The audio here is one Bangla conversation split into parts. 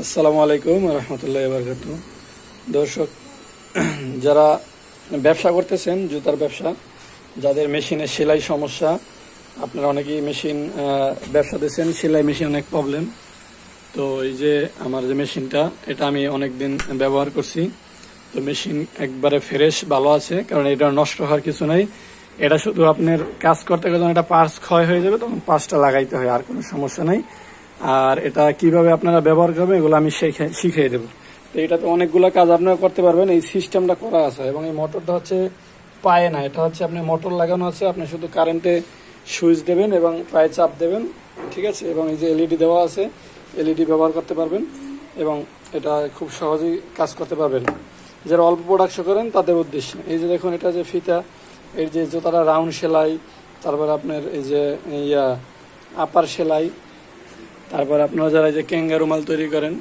আসসালামু আলাইকুম রহমতুল্লাহ বারকাতুহু। দর্শক, যারা ব্যবসা করতেছেন, জুতার ব্যবসা, যাদের মেশিনের সেলাই সমস্যা, আপনারা অনেকেই মেশিন ব্যবসা দিচ্ছেন, সেলাই মেশিন অনেক প্রবলেম। তো এই যে আমার যে মেশিনটা, এটা আমি অনেক দিন ব্যবহার করছি। তো মেশিন একবারে ফ্রেশ, ভালো আছে, কারণ এটা নষ্ট হওয়ার কিছু নাই। এটা শুধু আপনার কাজ করতে গেলে যখন এটা পার্টস ক্ষয় হয়ে যাবে তখন পার্টসটা লাগাইতে হয়, আর কোনো সমস্যা নাই। আর এটা কিভাবে আপনারা ব্যবহার করবেন এগুলো আমি শিখিয়ে দেবো। তো এটাতে অনেকগুলো কাজ আপনারা করতে পারবেন। এই সিস্টেমটা করা আছে এবং এই মোটরটা হচ্ছে পায়ে না, এটা হচ্ছে আপনি মোটর লাগানো আছে, আপনি শুধু কারেন্টে সুইচ দেবেন এবং পায়ে চাপ দেবেন, ঠিক আছে। এবং এই যে এলইডি দেওয়া আছে, এলইডি ব্যবহার করতে পারবেন এবং এটা খুব সহজেই কাজ করতে পারবেন। যারা অল্প প্রোডাকশন করেন তাদের উদ্দেশ্যে। এই যে দেখুন, এটা যে ফিতা, এই যে জুতাটা রাউন্ড সেলাই, তারপর আপনার এই যে আপার সেলাই, তারপর আপনারা যারা যে ক্যাঙ্গারু মাল তৈরি করেন,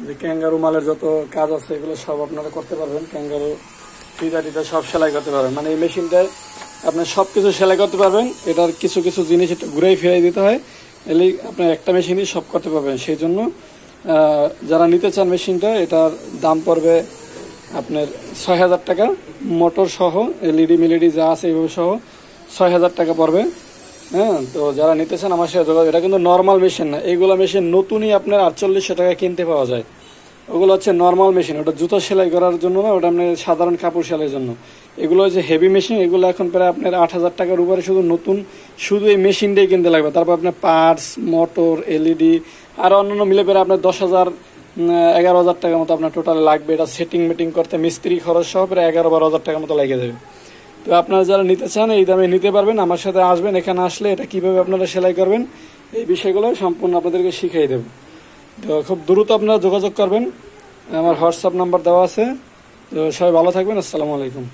যে ক্যাঙ্গারু মালের যত কাজ আছে এগুলো সব আপনারা করতে পারবেন। ক্যাঙ্গারু ফিতা টিতা সব সেলাই করতে পারবেন। মানে এই মেশিনটায় আপনার সব কিছু সেলাই করতে পারবেন। এটার কিছু কিছু জিনিস একটু ঘুরেই ফিরাই দিতে হয়, এলে আপনার একটা মেশিনই সব করতে পারবেন। সেই জন্য যারা নিতে চান মেশিনটা, এটার দাম পড়বে আপনার ৬,০০০ টাকা, মোটর সহ, এলইডি মিলিডি যা আছে এইভাবে সহ ৬,০০০ টাকা পড়বে। হ্যাঁ, তো যারা নিতে চান আমার সাথে যোগাযোগ। এটা কিন্তু নর্মাল মেশিন না, এইগুলো মেশিন নতুনই আপনার ৪৮০০ টাকা কিনতে পাওয়া যায়। ওগুলো হচ্ছে নর্মাল মেশিন, ওটা জুতো সেলাই করার জন্য না, ওটা আপনার সাধারণ কাপড় সেলাইয়ের জন্য। এগুলো হচ্ছে হেভি মেশিন, এগুলো এখন প্রায় আপনার ৮,০০০ টাকার উপরে শুধু নতুন, শুধু এই মেশিনটাই কিনতে লাগবে। তারপর আপনার পার্টস, মোটর, এলইডি আর অন্যান্য মিলে পেরে আপনার ১০,০০০ ১১,০০০ টাকার মতো আপনার টোটাল লাগবে। এটা সেটিং মেটিং করতে মিস্ত্রি খরচ সহ প্রায় ১১-১২,০০০ টাকার মতো লেগে যাবে। তো আপনারা যারা নিতে চান এই দামে নিতে পারবেন, আমার সাথে আসবেন। এখানে আসলে এটা কিভাবে আপনারা সেলাই করবেন এই বিষয়গুলো সম্পূর্ণ আপনাদেরকে শিখিয়ে দেব। তো খুব দ্রুত আপনারা যোগাযোগ করবেন, আমার হোয়াটসঅ্যাপ নাম্বার দেওয়া আছে। তো সবাই ভালো থাকবেন। আসসালামু আলাইকুম।